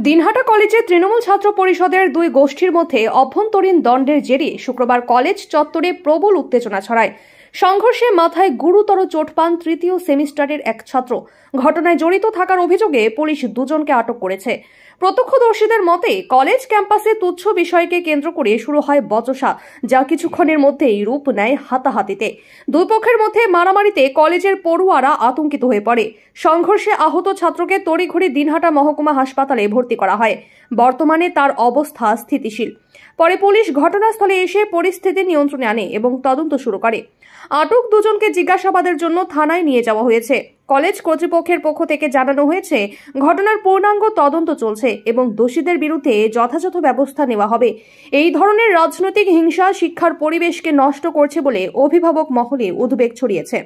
দিনহাটা কলেজে তৃণমূল ছাত্র পরিষদের দুই গোষ্ঠীর মধ্যে অভ্যন্তরীণ দ্বন্দ্বের জেরে শুক্রবার কলেজ চত্বরে প্রবল উত্তেজনা ছড়ায়। সংঘর্ষে মাথায় গুরুতর চোট পান তৃতীয় সেমিস্টারের এক ছাত্র। ঘটনায় জড়িত থাকার অভিযোগে পুলিশ দুজনকে আটক করেছে। প্রত্যক্ষদর্শীদের মতে কলেজ ক্যাম্পাসে তুচ্ছ বিষয়কে কেন্দ্র করে শুরু হয় বচসা, যা কিছুক্ষণের মধ্যেই রূপ নেয় হাতাহাতিতে। দুই পক্ষের মধ্যে মারামারিতে কলেজের পড়ুয়ারা আতঙ্কিত হয়ে পড়ে। সংঘর্ষে আহত ছাত্রকে তড়িঘড়ি দিনহাটা মহকুমা হাসপাতালে ভর্তি করা হয়। বর্তমানে তার অবস্থা স্থিতিশীল। পরে পুলিশ ঘটনাস্থলে এসে পরিস্থিতি নিয়ন্ত্রণে আনে এবং তদন্ত শুরু করে। আটক দুজনকে জিজ্ঞাসাবাদের জন্য থানায় নিয়ে যাওয়া হয়েছে। কলেজ কর্তৃপক্ষের পক্ষ থেকে জানানো হয়েছে, ঘটনার পূর্ণাঙ্গ তদন্ত চলছে এবং দোষীদের বিরুদ্ধে যথাযথ ব্যবস্থা নেওয়া হবে। এই ধরনের রাজনৈতিক হিংসা শিক্ষার পরিবেশকে নষ্ট করছে বলে অভিভাবক মহলে উদ্বেগ ছড়িয়েছে।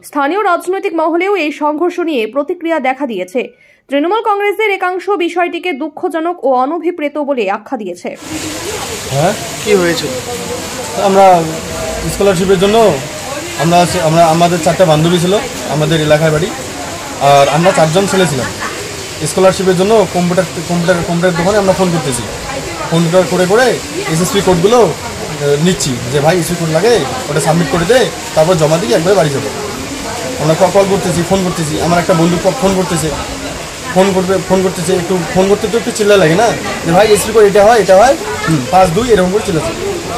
স্থানীয় রাজনৈতিক মহলেও এই সংঘর্ষ নিয়ে প্রতিক্রিয়া দেখা দিয়েছে। তৃণমূল কংগ্রেসের একাংশ বিষয়টিকে দুঃখজনক ও অনভিপ্রেত বলে আখ্যা দিয়েছে। কি হয়েছে? আমরা স্কলারশিপের জন্য আমাদের 4টা বান্ধবী ছিল, আমাদের এলাকায় বাড়ি, আর আমরা 4জন ছেলে ছিলাম। স্কলারশিপের জন্য কম্পিউটার দোকানে আমরা ফোন করতেছি। ফোন করে এসএসপি কোডগুলো নিচ্ছি যে ভাই এসএসপি কোড লাগে, ওটা সাবমিট করে দে, তারপর জমা দিয়ে একবারে বাড়ি যাবো। আমরা কল করতেছি, ফোন করতেছি, আমার একটা বন্ধু ফোন করতেছে, একটু ফোন করতে তো একটু চিল্লা লাগে না, যে ভাই এসএসপি কোড এটা হয় 5-2 এরকম করে চিল্লাচ্ছে।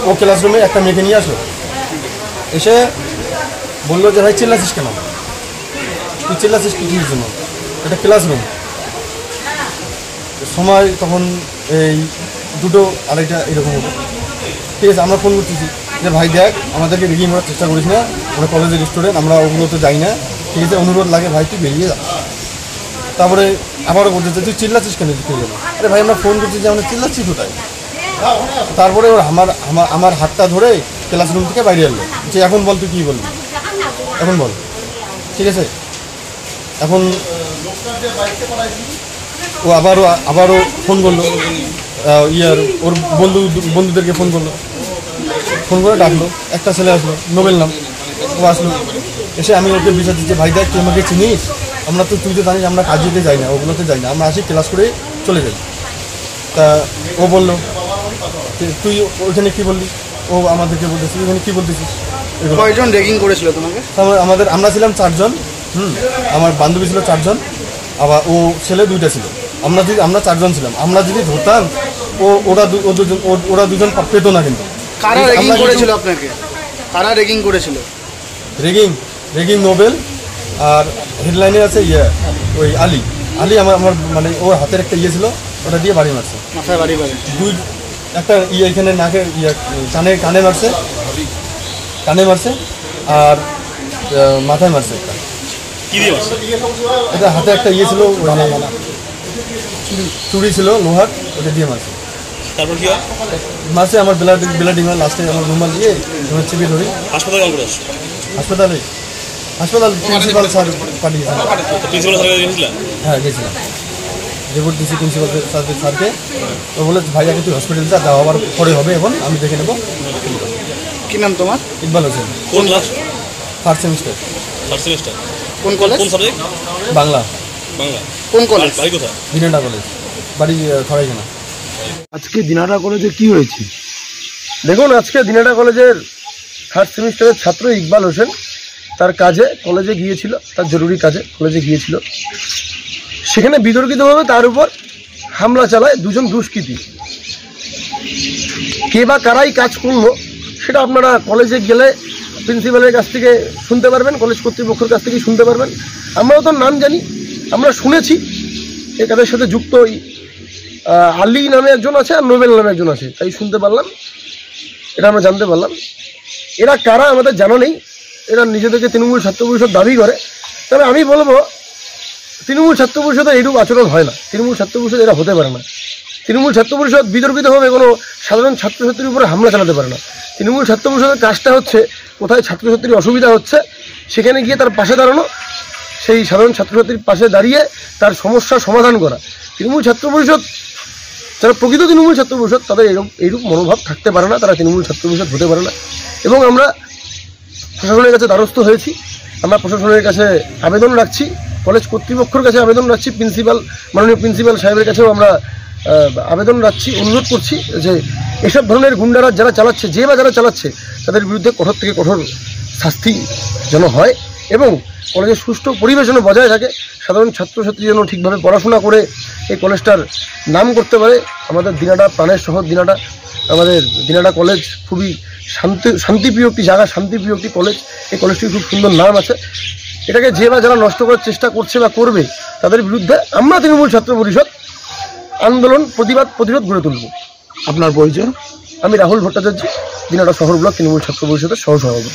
ও ক্লাসরুমে একটা মেয়েকে নিয়ে আসলো, এসে বললো যে ভাই চিল্লাছিস কেন, তুই চিল্লাছিস কি জন্য, এটা ক্লাসরুম। সময় তখন এই 2:30 এরকম হতো। ঠিক আছে, আমরা ফোন করতেছি যে ভাই দেখ, আমাদেরকে রিগিং করার চেষ্টা করিস না, আমরা কলেজের স্টুডেন্ট, আমরা ওগুলো তো যাই না, ঠিক আছে, অনুরোধ লাগে ভাই তুই বেরিয়ে যা। তারপরে আবারও বলতেছে তুই চিল্লাছিস কেন, আরে ভাই আমরা ফোন করছি যে আমরা চিল্লাচ্ছি কোথায়। তারপরে ওর আমার হাতটা ধরে ক্লাসরুম থেকে বাইরে আনলো, যে এখন বল তুই কী বলবি, এখন বল। ঠিক আছে, এখন ও আবারও ফোন করলো, ওর বন্ধুদেরকে ফোন করে ডাকলো। একটা ছেলে আসলো, নোবেল নাম, ও আসলো, এসে আমি ওকে বিষয় দিচ্ছি, ভাই দেখ তুই আমাকে চিনিস, আমরা তো তুই তো জানিস আমরা কাজেতে যাই না, ওগুলোতে যাই না, আমরা আসি ক্লাস করে চলে যাই। তা ও বললো তুই ওইখানে কী বললি, ও আমাদেরকে বলতেছি ওইখানে কী বলতেছিস। কয়জন র্যাগিং করেছিল তোমাকে? আমরা ছিলাম 4জন, আমার বান্ধবী ছিল 4জন, আবার ও ছেলে 2টা ছিল, আমরা 4জন ছিলাম। আমরা যদি ধরতাম ওরা দুজন পেতো না। কিন্তু কারা র্যাগিং করেছিল আপনাকে? কারা র্যাগিং করেছিল? র্যাগিং নোবেল, আর হেডলাইনে আছে ওই আলী আমার মানে ওর হাতের একটা ছিল, ওটা দিয়ে বাড়ি মারছে, মাথায় বাড়ি একটা এখানে নাকে কানে মারছে, আর মাথায় মারছে একটা। এটা হাতে একটা ছিল, চুড়ি ছিল লোহার, ওটা দিয়ে মারছে। তারপর কি মারছে, আমার ব্লাডিং হয়, লাস্টে আমার রুমাল দিয়ে চিপে ধরি হাসপাতালে প্রিন্সিপাল স্যার পাঠিয়েছিলেন। হ্যাঁ গেছিলাম, রিপোর্ট দিচ্ছি প্রিন্সিপাল স্যারকে। ও বলে ভাই আগে তুই হসপিটাল যা, হওয়ার পরে হবে, এখন আমি দেখে নেবো। কি নাম তোমার? ইকবাল হোসেন। কোন ক্লাস? 3rd semester. কোন কলেজ? কোন সাবজেক্ট? বাংলা। কোন কলেজ? বাড়ি কোথায়? দিনহাটা কলেজ, বাড়ি খড়াইখানা। আজকে দিনহাটা কলেজে কি হয়েছে? দেখুন, আজকে দিনহাটা কলেজের 3rd সেমিস্টারের ছাত্র ইকবাল হোসেন তার কাজে কলেজে গিয়েছিল, তার জরুরি কাজে কলেজে গিয়েছিল। সেখানে বিতর্কিতভাবে তার উপর হামলা চালায় 2জন দুষ্কৃতী। কে বা কারাই কাজ করলো সেটা আপনারা কলেজে গেলে প্রিন্সিপালের কাছ থেকে শুনতে পারবেন, কলেজ কর্তৃপক্ষের কাছ থেকেই শুনতে পারবেন। আমরাও তো নাম জানি, আমরা শুনেছি এই কাজের সাথে যুক্ত আলী নামে একজন আছে আর নোবেল নামে একজন আছে, তাই শুনতে পারলাম, এটা আমরা জানতে পারলাম। এরা কারা আমাদের জানা নেই, এরা নিজেদেরকে তৃণমূল ছাত্র পরিষদ দাবি করে। তবে আমি বলবো তৃণমূল ছাত্র পরিষদের এইরূপ আচরণ হয় না, তৃণমূল ছাত্র পরিষদ এরা হতে পারে না। তৃণমূল ছাত্র পরিষদ বিতর্কিতভাবে কোনো সাধারণ ছাত্রছাত্রীর উপরে হামলা চালাতে পারে না। তৃণমূল ছাত্র পরিষদের কাজটা হচ্ছে কোথায় ছাত্রছাত্রীর অসুবিধা হচ্ছে সেখানে গিয়ে তার পাশে দাঁড়ানো, সেই সাধারণ ছাত্রছাত্রীর পাশে দাঁড়িয়ে তার সমস্যার সমাধান করা। তৃণমূল ছাত্র পরিষদ, যারা প্রকৃত তৃণমূল ছাত্র পরিষদ, তাদের এইরূপ মনোভাব থাকতে পারে না, তারা তৃণমূল ছাত্র পরিষদ হতে পারে না। এবং আমরা প্রশাসনের কাছে দ্বারস্থ হয়েছি, আমরা প্রশাসনের কাছে আবেদন রাখছি কলেজ কর্তৃপক্ষের কাছে আবেদন রাখছি, মাননীয় প্রিন্সিপাল সাহেবের কাছেও আমরা আবেদন রাখছি, অনুরোধ করছি যে এসব ধরনের গুন্ডারা যারা চালাচ্ছে, যারা চালাচ্ছে তাদের বিরুদ্ধে কঠোর থেকে কঠোর শাস্তি যেন হয় এবং কলেজের সুষ্ঠু পরিবেশ যেন বজায় থাকে, সাধারণ ছাত্রছাত্রী যেন ঠিকভাবে পড়াশোনা করে এই কলেজটার নাম করতে পারে। আমাদের দিনাটা প্রাণের শহর দিনাটা, আমাদের দিনাটা কলেজ খুবই শান্তিপ্রিয় একটি জায়গা, শান্তিপ্রিয় একটি কলেজ। এই কলেজটির খুব সুন্দর নাম আছে। এটাকে যারা নষ্ট করার চেষ্টা করছে বা করবে তাদের বিরুদ্ধে আমরা তৃণমূল ছাত্র পরিষদ আন্দোলন প্রতিরোধ গড়ে তুলব। আপনার পরিচয়? আমি রাহুল ভট্টাচার্য, দিনাটা শহর ব্লক তৃণমূল ছাত্র পরিষদের সহসভাপতি।